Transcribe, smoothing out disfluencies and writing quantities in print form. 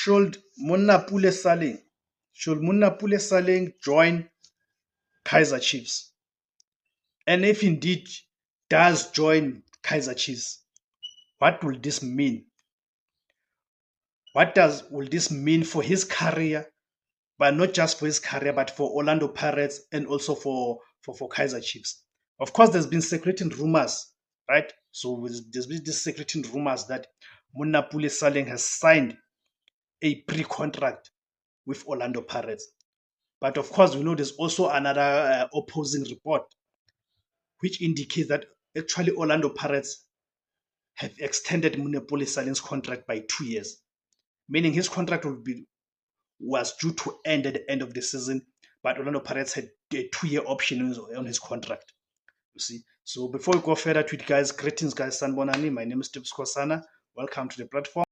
should Monapule Saling join Kaizer Chiefs? And if indeed does join Kaizer Chiefs, what will this mean? Will this mean for his career, but not just for his career, but for Orlando Pirates and also for Kaizer Chiefs? Of course, there's been circulating rumors, right? So there's been this circulating rumors that Monapule Saling has signed a pre-contract with Orlando Pirates. But of course, we know there's also another opposing report which indicates that actually Orlando Pirates have extended Monapule Saling's contract by 2 years, meaning his contract was due to end at the end of the season, but Orlando Pirates had a 2-year option on his contract. You see. So before we go further to it, guys, greetings, guys. Sanbonani. My name is Tips Kosana. Welcome to the platform.